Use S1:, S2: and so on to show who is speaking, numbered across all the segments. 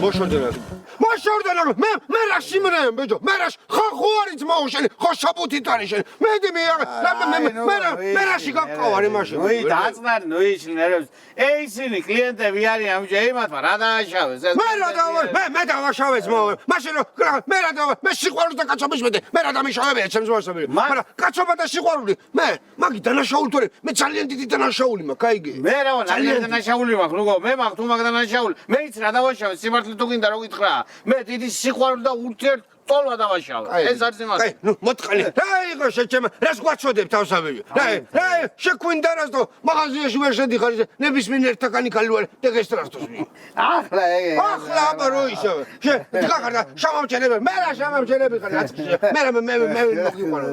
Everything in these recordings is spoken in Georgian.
S1: მოშორდენა მე რა სიმრეემ ბეჯო მე ხო არის ძმაო შენ ხო შაბუთით არის შენ მე რაში გაკავარი მაშინ
S2: ნუი დაწნარ ნუი შინერებს ისინი კლიენტები არიან ამჯერ იმათმა რა დააშავეს
S1: მე დავაშავე ძმაო მაშინ მე რა დავა მე სიყვარულს და კაცობის მე რა დამიშავებია ჩემს მოსაბირი მაგრამ კაცობა და სიყვარული მე მაგი დანაშაული თორე მე ძალიან დიდი დანაშაული მაქვს კაიგი
S2: მე რა ძალიან დანაშაული მაქვს როგორ მე მაქვს თუ მაგ დანაშაული მეც რა დავაშავე სიმართლე თუ გინდა რო გითხრა მე დიდი სიყვარული და ურთიერთ ტოლვა დავაშავე ეს არის იმას
S1: აი ნუ მოტყალი რა იყო შეჩემ რას გვაჩოდებ თავსავები რა შეკვინდა რას და მაღაზიაში ვერ შედიხარ ნებისმიერ ერთაკანი ქალი ვარ დეგესტრასტოს ახლა აბარო ისევ დგახარ შამამჩენები მე რა შამამჩენები ხარ მე მოგიყვარო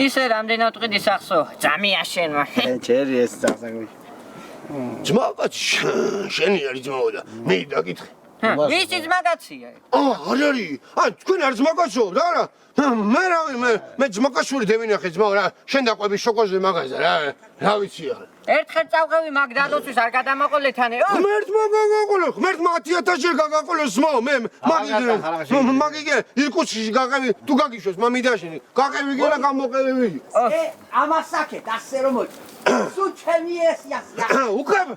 S3: ისე რამდენად ტყიდი სახსო ძამია შენმა
S2: ჩერი ეს სახსაგები
S1: ძმაყაც შენი არის ძმაო და მე დაგითხე
S3: ვისი ძმაკაცია
S1: არ არის თქვენ არ ძმაკაცო და რა მე რავი მე ძმაკაცური დევინახე ძმაო რა შენ დაყვები შოკოზე მაღაზია რა ვიცი ახლა
S3: ერთხელ წავყევი მაგდალოსთვის არ გადამაყოლეთანე
S1: ღმერთმა გაგაყოლო ღმერთმა 10,000-ჯერ გაგაყოლოს ძმაო მე მაგიგე ირკუტსკში გაგავი თუ გაგიშვეს მამიდაშენი გაგავი გელა გამოყევი
S4: ამასაკეთ ასე რომ მოიწ სუ ჩემი ეს იასია
S1: უკრავ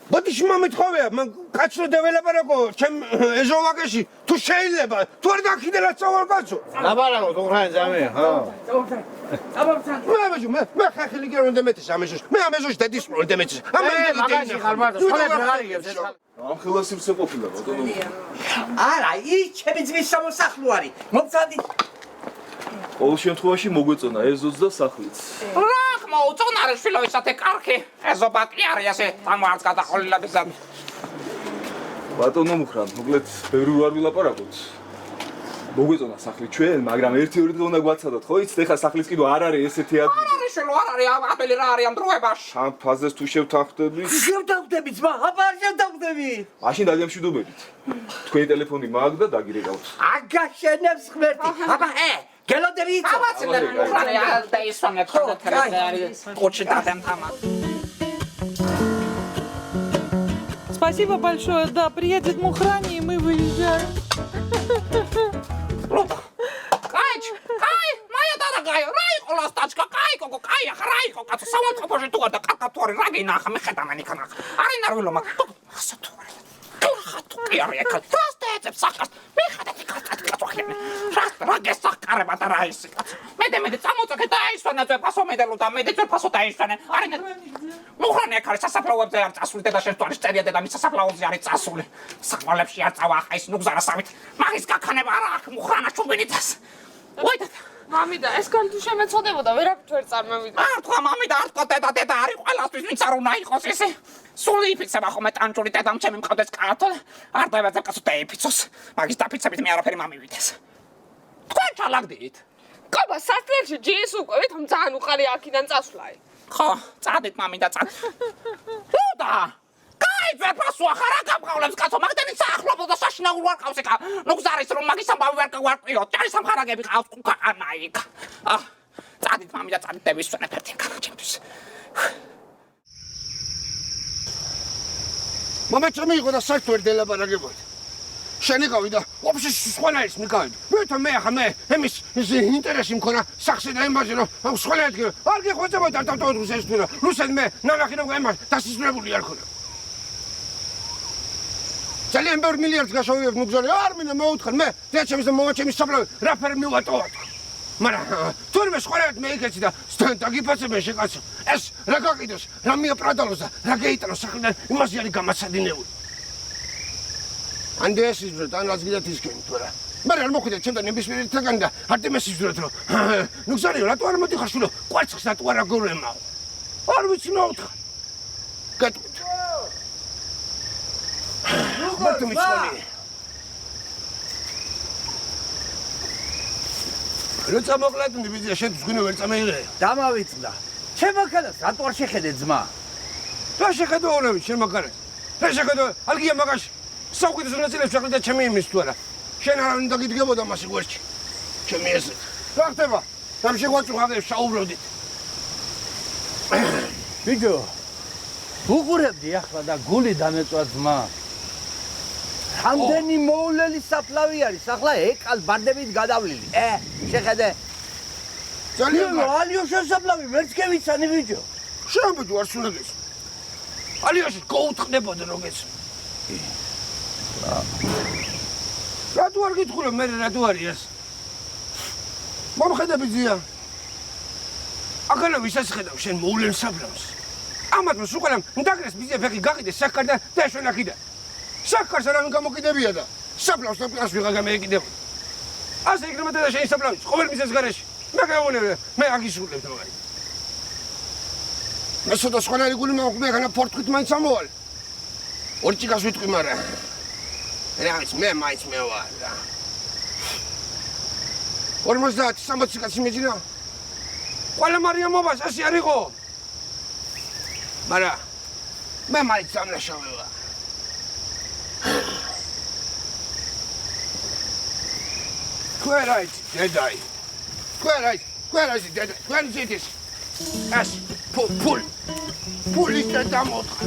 S1: ბოდიში მომეთხოვია მან კაცო დეველოპერაკო ჩემ ეზოვაკეში თუ შეიძლება თუ არ დაქიდელა წავალ კაცო
S2: აბარაგო თუხრან ზამე ხო
S1: მე ხახილი გერონდე მეტის ამეშოს მე ამეშოს დედის პრონდე მეტის
S2: მაგაში ხარ მარტო სკოლას ვერ არიგებს ეს
S5: ამ ხელას იმსე ყოფილა ბატონო
S4: არა ის ჩემი ძმის სამოსახლო არის მომწადი
S5: ყოველ შემთხვევაში მოგვეწონა ეზოც და სახლიც
S6: მოუწონა რა შვილო ესათე კარგი ეზობაკი არის ასე თამარს გადაყოლილა ბიზამ
S5: ბატონო მუხრან მოკლედ ბევრი არ ვილაპარაკოთ მოგვეწონა სახლი ჩვენ მაგრამ ერთი-ორი დღე უნდა გვაცადოთ ხო იცით ეხლა სახლის კიდევ არ არის ესეთი ადგილი
S6: არ არის შვილო არ არის აბელი რა არის ამ დროებაში
S5: ამ ფაზეს თუ შევთანხმდები
S4: შევთანხმდები ძმა აბა არ შევთანხმდები
S5: მაშინ დაგემშვიდობებით თქვენი ტელეფონი მაქვს და დაგირეკავთ
S4: აგაშენებს ღმერთი აბა გელოდები იცო
S6: აბაცილე მუხრანი და ისონე თქო თერე არის კოჩი დადემ თამა
S7: Спасибо большое, да, приедет Мухрани, и мы выезжаем.
S6: Кай, моя дорогая, райко ластачка, кайко, кая, райко, кацу, самотка боже туарда, какаторы, рагинаха, мехетаманикана. Аринарвило мак, сатуари. Клахату, киарека, трастецеп, сакаст, მიხადათიკატაკატოხლები რაგეს საკარება და რა ის მე წამოწაკე და აისვანა ძე ფასო მედელო და მე ძე ფასო დაისვანა არინა მუხრანი აქ არის სასაფლაოებზე არ წასული და შეშტვარის წერია და მის სასაფლაოზე არის წასული საკვალებში არ წავა ახლა ის ნუგზარასავით მაგის გაქანება არა აქ მუხრანა ჩუბინიცას ვაიდა
S7: მამიდა ეს კან თუ შემეწოდებოდა ვერაფერ ვერ წარმოვიდგა
S6: არ თქვა მამიდა არ თქვა დედა არის ყველასთვის ვინც არ უნდა იყოს ესე სული იფიცება ხოლმე ტანჯური დედამ ჩემი მყავდეს კაცო არ დავეძებ კაცო დაიფიცოს მაგის დაფიცებით მე არაფერი მამივიდეს თქვენ ჩალაგდით
S7: კობა სასწრებში ჯის უკვე თუმცა ძალიან უყარი აქიდან წასვლაი
S6: ხო წადით მამიდა წად როდა კაი ვერ პასუა ხარა გამყავლებს კაცო მაგდენი საახლობო და საშინაურ ვარ ყავს ეკა ნუგზარის რომ მაგის ამბავი ვერ გავარკვიო ჭარი სამხარაგები ყავს უკანა იქ წადით მამიდა წადით დევისვენებ ერთი კანა ჩემთვის
S1: მამე ჩემი იყო და საერთოდ ვერ დელაპარაკებოდი შენი ყავი და ვაფშე სხვანაირს მიკავი ვეთო მე ახლა მე εμის ინტერესი მქონა სახსე და იმაზე რომ სხვანაირად არ გეხვეწებოდი არ დავტოვოთ რუსეთს თუ რა რუსეთ მე ნანახი რომ ემას დასისრულებული არ ხონა ძალიან ბევრი მილიარდს გაშოვებ მუგზარი არ მინდა მოუთხარ მე დეჩემის და მომაჩემის საფლავი რაფერ მივატოვოთ მაგრამ თურმე სხვანაირად მე იქეცი და დაგიფაცებენ შეკაცო ეს რა გაკიდოს რა მიაპრადალოს და რა გეიტანოს საქმიდან იმაზე არის გამაცადინეული ანდე ეს იზრეთ ან რაც გიდათ ისკენ თუ რა მაგრამ არ მოხვიდეთ ჩემთან ნებისმიერ ერთგან და არ დემეს იზრეთ რომ ნუგზარი რატო არ მოდიხარ შვილო კვარცხს რატო არ აგორემაო არ ვიცი მოუთხარ გეტყვით ხმართ მიცხონი როცა მოკლატნი ბიზია შენ ზღვინო ვერ წამეიღე
S4: დამავიწდა შემოქმედას რატო არ შეხედე ძმა
S1: რა შეხედო ორივე შემოქმედას რა შეხედო ალგია მაგაში საუკეთესო ნაწილებს შეხედა ჩემი იმის თუ არა შენ არავინ დაგიდგებოდა მასი გვერდში ჩემი ეს რა ხდება ამ შეგვაწუხავე საუბრობდით
S4: ბიჭო უყურებდი ახლა და გული დამეწვა ძმა რამდენი მოულელი საფლავი არის, ახლა ეკალ ბარდებით გადავლილი. შეხედე.
S1: ძალიან
S4: ალიოშა საფლავი ვერც გევიცანი ბიჭო.
S1: შენ ბიჭო არ უნდა გეს. ალიოში გაუთხნებოდა როგეც. რატო არ გითხულობ მე რატო არის ეს? მომხედები ძია. აქანა ვისაც ხედავ შენ მოულენ საფლავს. ამათ მსუყალამ ნდაგრეს მიზე ფეხი გაყიდეს საქარ და დაშვენა კიდე. საქარს არავინ გამოკიდებია და საფლავს და პლას ვიღა გამეეკიდებოდა. ასე იქნებოდა და შენ საფლავი ყოველ მიზეს გარეშე. მე გავონებე მე აგისრულებ მაგარი. მე სულ სხვანაირი გული მაქვს მე პორტკით მაინც ამოვალ. ორჭიკას ვიტყვი მაგრამ რაიც მე მაინც მე ვარ რა. 50-60 კაცი მეძინა. ყველა მარიამობას ასე არ იყო. მაგრამ მე მაინც ამნაშავე ვარ. Querait, დედაი. Querait, დედა. Querait ზეთის. ეს ფულის და დამოთხა.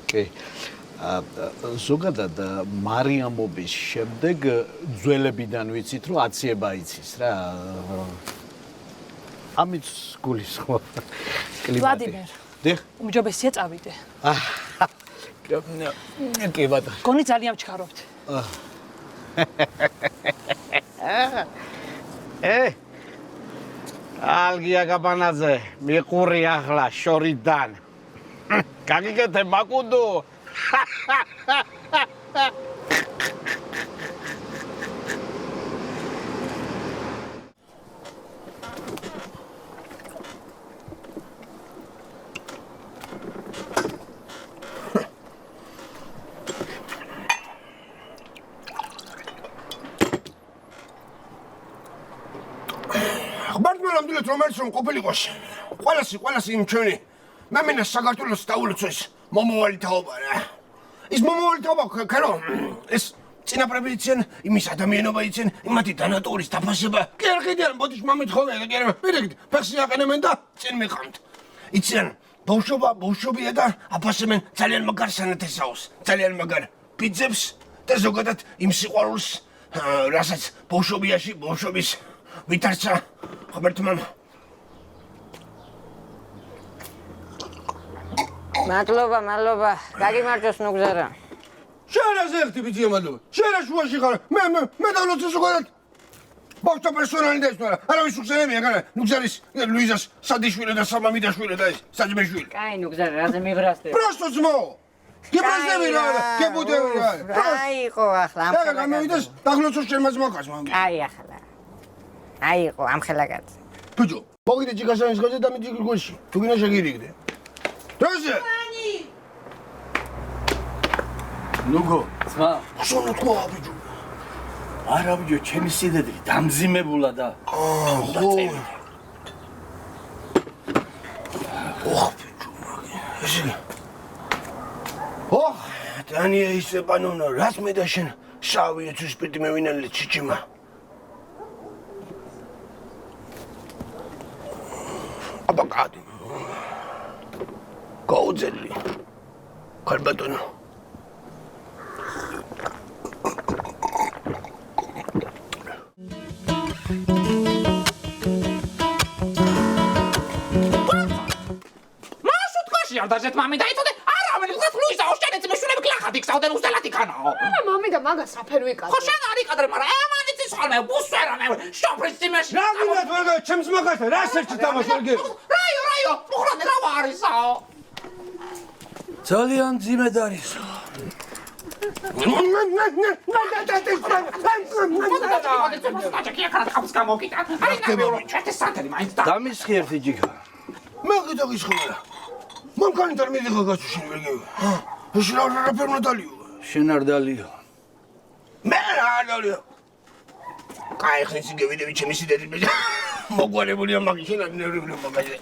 S8: კი. ზოგადად მარიამობის შემდეგ ძველებიდან ვიცით რომ აციება იცის რა. ამით გულისხმობ.
S7: ვლადიმერ.
S8: დიახ.
S7: უმჯობესია წავიდე.
S8: კი ბატონო.
S7: გონი ძალიან ვჩქარობთ.
S2: ალგია გაბანაძე, მიყური ახლა შორიდან. გაგიგეთე მაკუდო.
S1: ხმარტმანამდვილად რომელიც რომ ყოფილიყო ყველასი იმ ჩვენი მე მინდა საქართველოს დაულოცოს მომავალი თაობა რა. ის მომავალი თაობა ქარო ეს წინაპრები იციან იმის ადამიანობა იციან იმათი დანატურის დაფასება კი არ ყიდიან ბოდიშ მომეთხოვე და კი არა პირიქით ფეხს იაყენებენ და წინ მიყავთ იციან ბავშვობია და აფასებენ ძალიან მაგარ სანათესაოს ძალიან მაგარ პიძებს და ზოგადად იმ სიყვარულს რასაც ბავშვობის ვითარცა ხმარტმან
S3: მადლობა გაგიმარჯოს ნუგზარა
S1: შენ რა ზერთი ბიჭია მადლობა შენ რა შუაში ხარ მე დავლოცე ზოგადად ბავშთა პერსონალი და ის თორა არავის უხსენებია განა ნუგზარის ლუიზას სადიშვილი და სამამიდაშვილი და ის საჯმეშვილი
S3: კაი ნუგზარა რაზე მივრასტე
S1: პროსტო ძმო გებრაზები რა გებუდები რა
S3: აიყო ახლა ამ
S1: და გამოვიდეს დაღლოცოს შენმა ძმაკაც მაგ
S3: აი ახლა აიყო ამ ხელაგაც
S1: ბიჭო მოგიდე ჯიგასანის ხაზე და მიჯიგ გულში თუ გინდა შეგირიგდე როზე
S9: ნუგო ძმა
S1: შენო თქვა ბიჭო
S9: არა ბიჭო ჩემი სიდედრი დამძიმებულა და
S1: ხო ოხ ბიჭო ესე ოხ დანია ისე პანონა რას მე და შენ შავი ეცვის პირდი მევინანლე ჩიჩიმა აბაკადი გაუძელი ქალბატონო
S6: არ დაჟეთ მამი დაიწოდე არავინ უღაც ლუიზა ოშენეც მეშულები კლახად იქსავდნენ უსტელათი ქანაო
S7: არა მამი და მაგას რაფერ ვიკადე.
S6: ხო შენ არ იყადრე მაგრამ ემანიც ის ხოლმე ბუსვერა მე შოპრის წიმეში
S1: რა გინდა თორე ჩემს მაგას რას ერთი თამაშობ გე
S6: რაიო მოხრანე რა ვარისაო
S9: ძალიან ძიმედ არის დამისხი ერთი ჯიქა
S1: მე კიდე გისხმარა მანქანი თორმიდიხა გასუში ვერ გე ეს რა ფერმა დალიო
S9: შენ არ დალიო
S1: მე რა დალიო კაი ხნისი გევიდები ჩემი სიდედი მოგვარებულია მაგ შენ არ ნერვიულო მაგაზე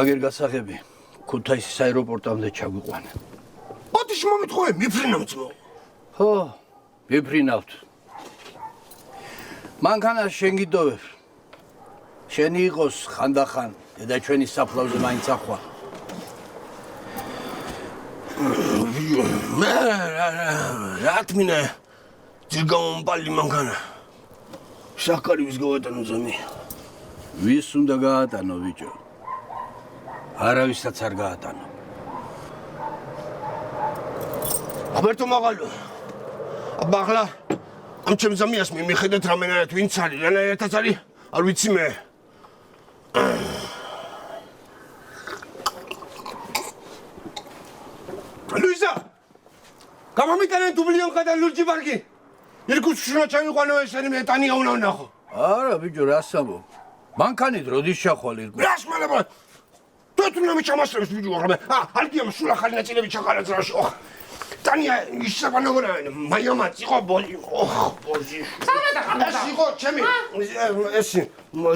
S9: აგერ გასაღები ქუთაისის აეროპორტამდე ჩაგვიყვანა
S1: ბოდიში მომეთხოვე მიფრინავ ძმო
S4: ხო, ვიფრინავთ. მანქანა შენ გიდოვებ. შენი იყოს ხანდახან, და ჩვენი საფლავზე მაინც ახვა.
S1: მე რა თმინე ძირგამომპალი მანქანა შაქარი ვის გავატანო ზამი
S4: ვის უნდა გაატანო ბიჭო? არავისაც არ გაატანო.
S1: აბერტო მაღალო აბა ახლა ამ ჩემ ზამიას მიხედეთ რამენაირად ვინც არის რანაირადაც არის არ ვიცი მე ლუიზა გამომიტანენ დუბლიონკა და ლურჯი ბარგი ირკუტსკში ჩამიყვანო ესენი მე ტანია უნდა ვნახო
S4: არა ბიჭო რას ამბობ? მანქანით როდის ჩახვალ ირკუტსკში?
S1: რას მალება თვითონ ჩამასწრებს ბიჭო ახლა ალგიამ სულ ახალი ნაწილები ჩაყარა ძრაში ტანია ისაბანოგონა მაიამაც იყო ბოლი ბოლი ეს იყო ჩემი ეს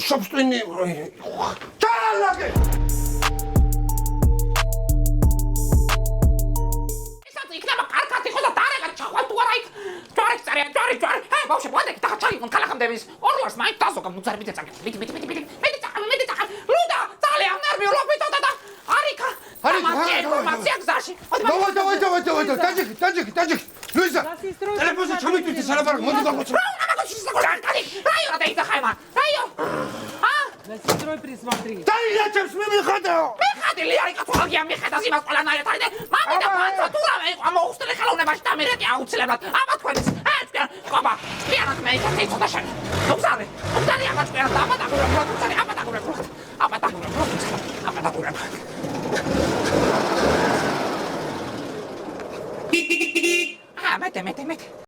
S1: შოპსტინი ჩალაგე
S6: იქნება კარგად იყო და დარეგა ჩახვალ თუ არა იქ ჯარი ჰე ბავშვი მოდი და ჩაიგონ კალახამდების ორლას მაინც დაზოგა მუცარი მიდე წაკე მიდი ლუდა ძალიან ნერვიულობ მიწოდა და არიკა ინფორმაცია გზაში
S1: დავაი ტაჯიკი ლუიზა ტელეფონზე ჩამიტვით სალაპარაკო მოდი გაგვაცო
S6: რაიო და იცახაიმა რაიო
S7: Настрой присмотри.
S1: ტანია ჩემს მიხადაო
S6: მიხადილი არიკა თუ ალგია მიხედავს იმას ყველანაირად არის და მამი და ბაცა თუ რა მე მოუხსნელი ხელოვნებაში დამირეკი აუცილებლად აბა თქვენის ერთიან ყობა სპიანად მე იქა ცოტა შენ უცარი აბა დაგურებ მეთე